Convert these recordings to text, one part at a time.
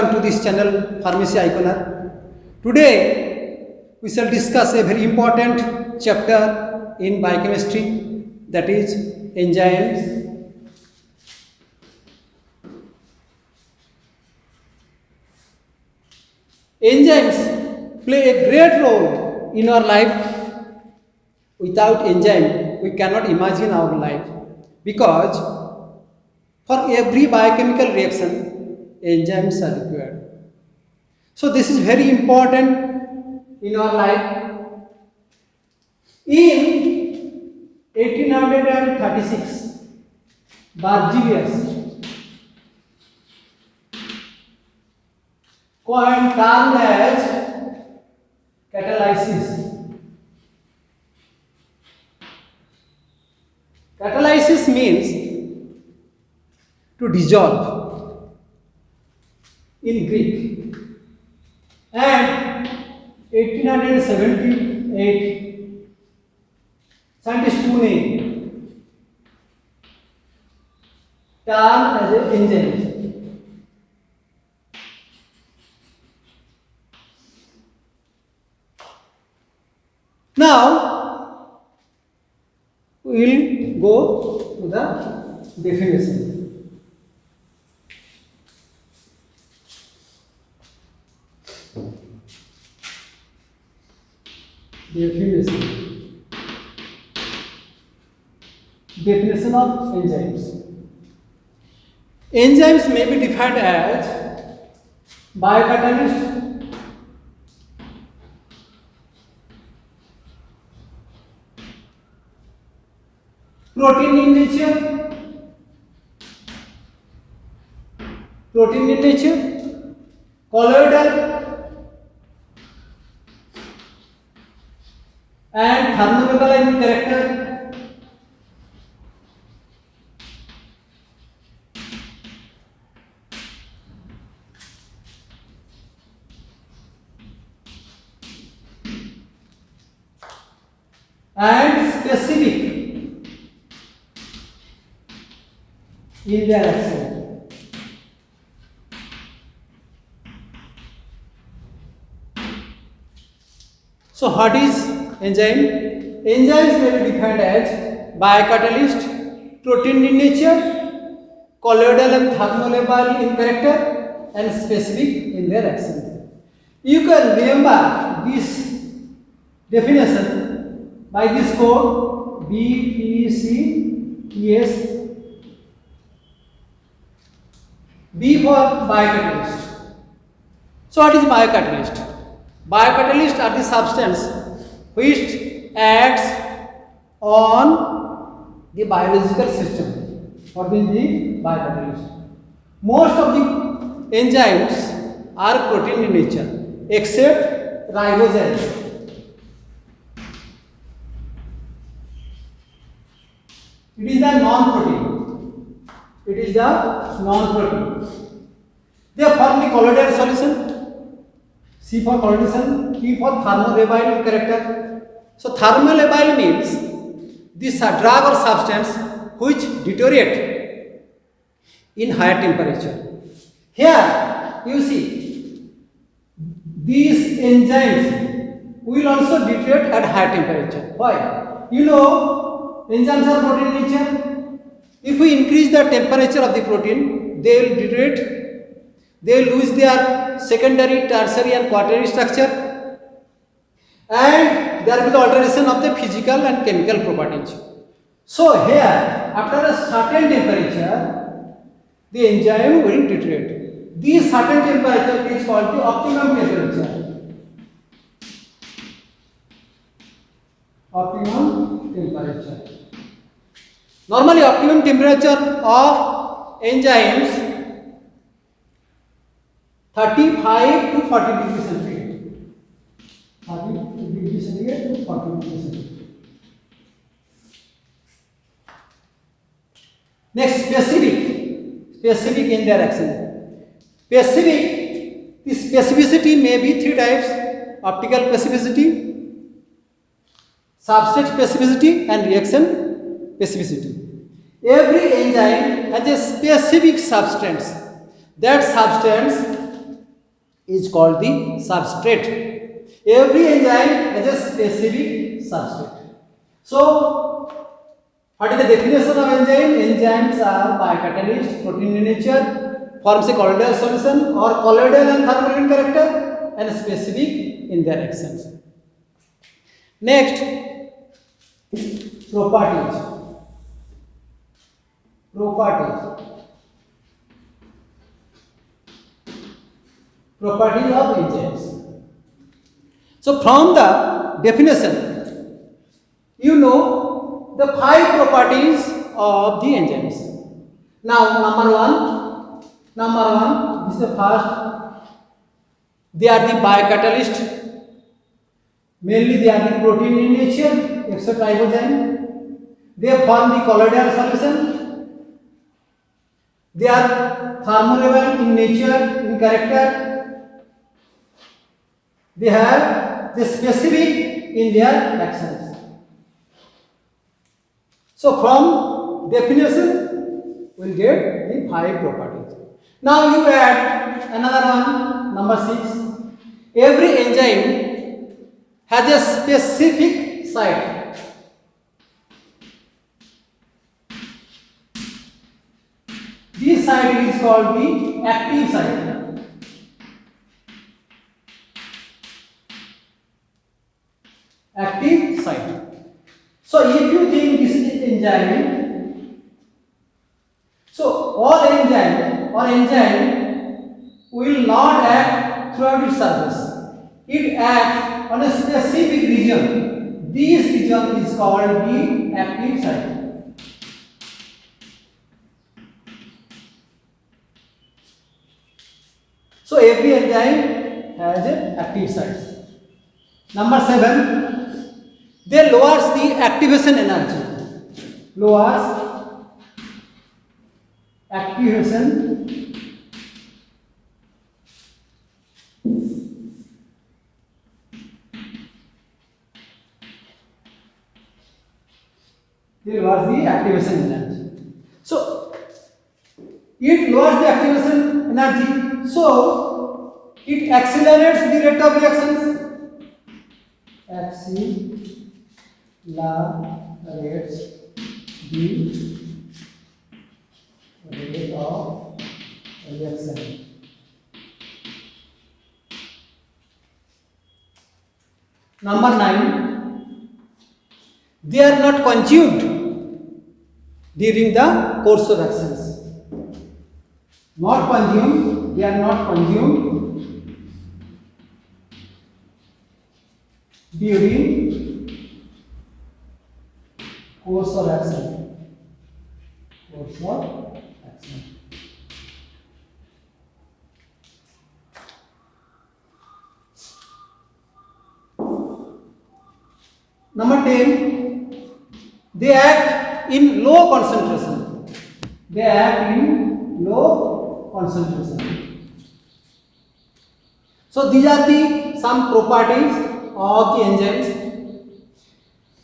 welcome to this channel Pharmacy Iconer. Today we shall discuss a very important chapter in biochemistry, that is enzymes. Enzymes play a great role in our life. Without enzyme, we cannot imagine our life, because for every biochemical reaction, enzymes are required. So this is very important in our life. In 1836, Berzelius coined term as catalysis. Catalysis means to dissolve in Greek. And 1878, scientist Pune term as an enzyme. Now we will go to the definition. Definition of enzymes. Enzymes may be defined as biocatalyst, protein in nature, colloidal and thermodynamic in character, and specific in their action. So what is enzyme? Enzymes may be defined as biocatalyst, protein in nature, colloidal and thermolabile in character, and specific in their action. You can remember this definition by this code BPCTS. B for biocatalyst. So what is biocatalyst? Biocatalysts are the substance which acts on the biological system. What is the biocatalyst? Most of the enzymes are protein in nature except ribozymes. It is the non-protein. They form the colloidal solution. C for colloidal, T for thermolabile in character. So thermolabile means this drug or substance which deteriorate in higher temperature. Here you see these enzymes will also deteriorate at higher temperature. Why? You know, enzymes are protein in nature. If we increase the temperature of the protein, they will deteriorate. They will lose their secondary, tertiary and quaternary structure, and there will be the alteration of the physical and chemical properties. So here, after a certain temperature, the enzyme will deteriorate. This certain temperature is called the optimum temperature. Optimum temperature. Normally, optimum temperature of enzymes 35 to 40 degrees centigrade. 30 degrees centigrade to 40 degrees centigrade. Next, specific in their action. Specific, the specificity may be three types: optical specificity, substrate specificity, and reaction specificity. Every enzyme has a specific substance. That substance is called the substrate. Every enzyme has a specific substrate. So, what is the definition of enzyme? Enzymes are biocatalyst, protein in nature, forms a colloidal solution or colloidal and thermal in character and specific in their actions. Next, properties. Properties of enzymes. So from the definition, you know the 5 properties of the enzymes. Now number one, this is the first. They are the biocatalyst. Mainly they are the protein in nature, except ribozyme. They form the colloidal solution. They are thermolabile in nature, in character. They have the specific in their actions. So from definition, we will get the 5 properties. Now you add another one, number 6. Every enzyme has a specific site. This site is called the active site. Active site. So if you think this is enzyme, so all enzyme will not act throughout its surface. It acts on a specific region. This region is called the active site. So every enzyme has an active site. Number 7, they lowers the activation energy. Lowers activation energy. So it lowers the activation energy. So it accelerates the rate of reactions. Accelerates the rate of reaction. Number 9, they are not consumed during the course of actions. Not consumed, they are not consumed during course of action. Number 10, they act in low concentration. So these are the some properties of the enzymes.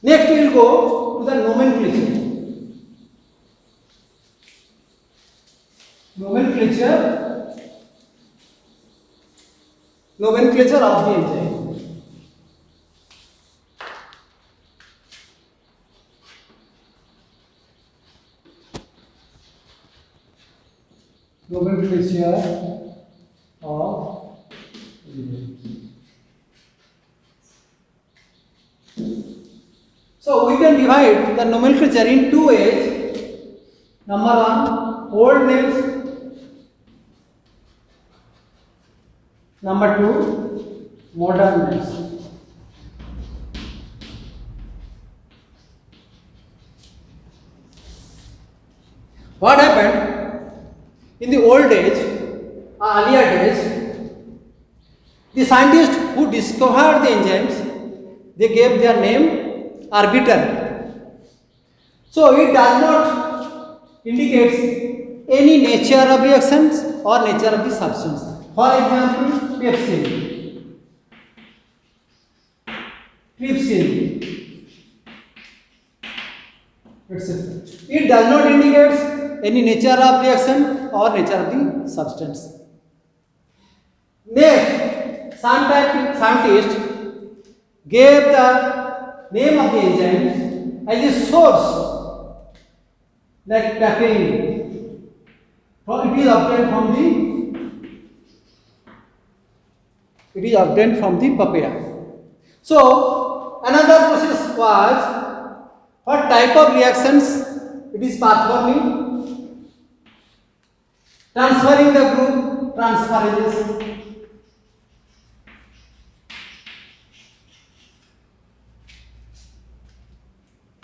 Next we will go to the nomenclature. Nomenclature of the enzyme. Nomenclature of so we can divide the nomenclature in 2 ways. Number 1, old names. Number 2, modern names. What happened? In the old days, earlier days, the scientists who discovered the enzymes, they gave their name arbitrarily. So it does not indicate any nature of reactions or nature of the substance. For example, pepsin, trypsin, etc. It does not indicate any nature of reaction or nature of the substance. Next, scientist gave the name of the enzymes as a source, like caffeine. It is obtained from the papaya. So another process was, what type of reactions? It is pathforming, transferring the group, transferases.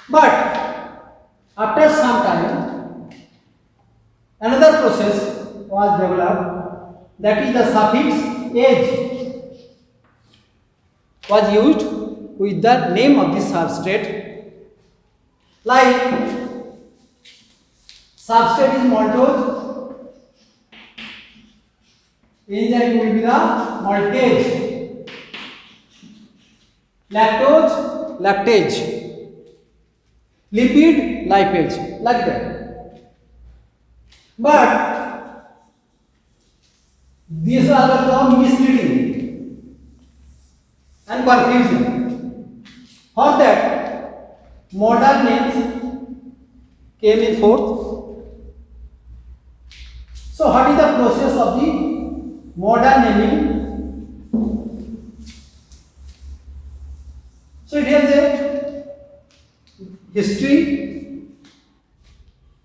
But after some time, another process was developed, that is the suffix age was used with the name of the substrate. Like substrate is maltose, enzyme will be the maltase, lactose, lactase, lipid, lipase, like that. But these are the term misleading and confusing. For that, modern names came in forth. So, what is the process of the modern naming? So, it has a history.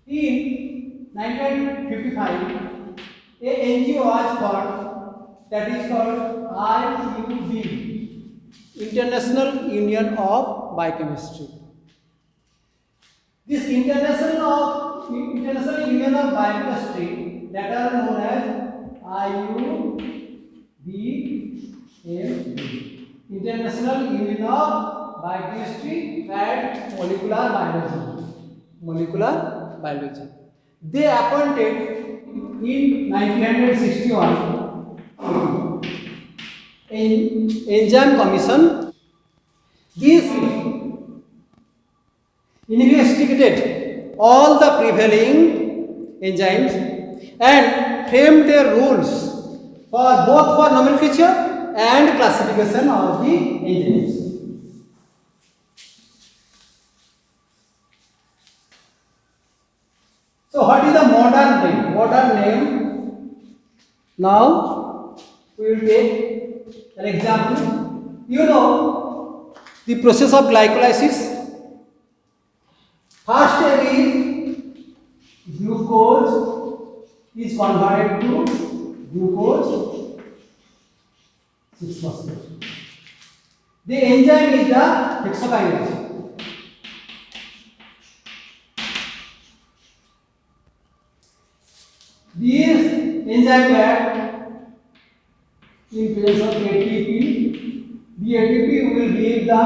In 1955, a NGO was formed, that is called IUB, International Union of Biochemistry. This International Union of Biochemistry, that are known as IUBMB, International Union of Biochemistry and Molecular Biology. They appointed in 1961 an enzyme commission. This investigated all the prevailing enzymes and framed their rules for both for nomenclature and classification of the enzymes. So, what is the modern name? Modern name. Now, we will take an example. You know the process of glycolysis. First step is glucose is converted to glucose 6-phosphate. The enzyme is the hexokinase. These enzyme act in presence of ATP. The ATP will give the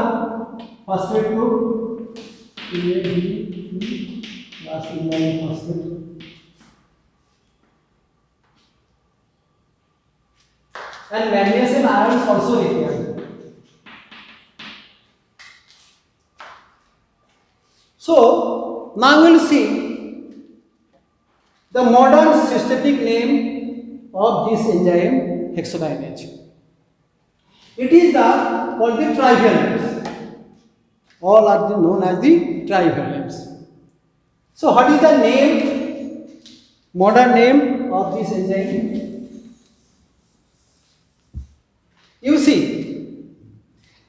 phosphate group. Last enzyme phosphate. And magnesium ion is also required. So now we will see the modern systematic name of this enzyme, hexokinase. It is called the trivalents. All are known as the trivalents. So, what is the name, modern name of this enzyme? You see,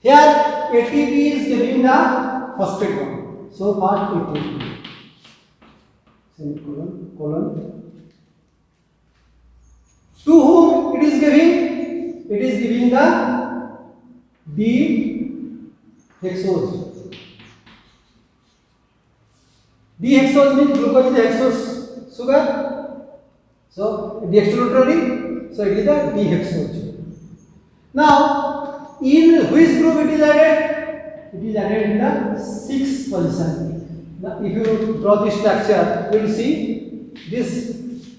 here ATP is giving the phosphate bond. So, part ATP. Semicolon. To whom it is giving? It is giving the D-hexose. D-hexose means glucose is the hexose sugar. So deoxyrotary. So it is the D-hexose. Now, in which group it is added? It is added in the 6th position. Now, if you draw this structure, you will see this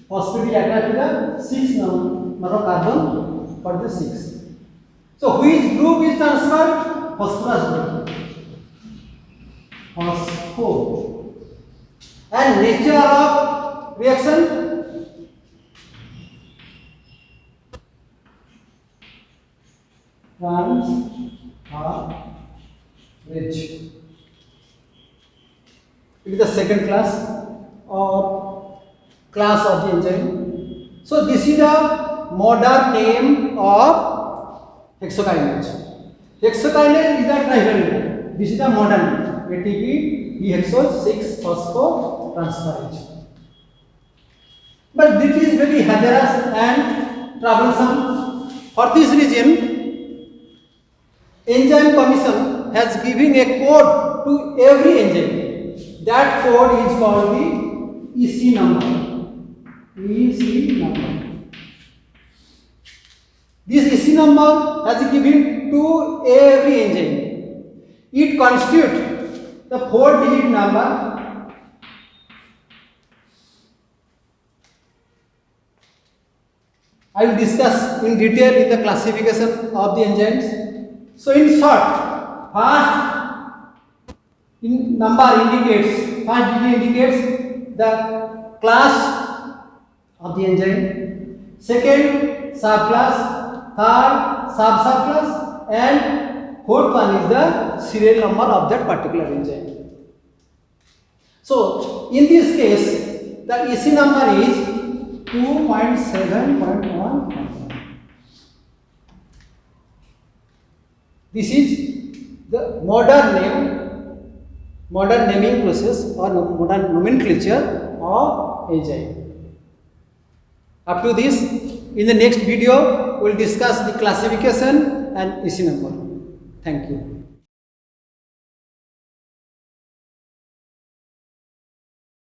phosphate is attached to the 6th number of carbon for the 6. So, which group is transferred? Phosphorus group. Phospho. And nature of reaction? rich. It is the second class of the enzyme. So this is the modern name of hexokinase. Hexokinase is the trihalogen. This is the modern name. ATP dehexose 6-phosphotransferase. But this is very hazardous and troublesome. For this reason, Enzyme Commission has given a code to every enzyme. That code is called the EC number. EC number. This EC number has given to every enzyme. It constitutes the 4-digit number. I will discuss in detail in the classification of the enzymes. So in short, first number indicates, first digit indicates the class of the enzyme, second subclass, third subclass, and fourth one is the serial number of that particular enzyme. So in this case, the EC number is 2.7.1. This is the modern naming process or modern nomenclature of enzyme. Up to this, in the next video, we will discuss the classification and EC number. Thank you.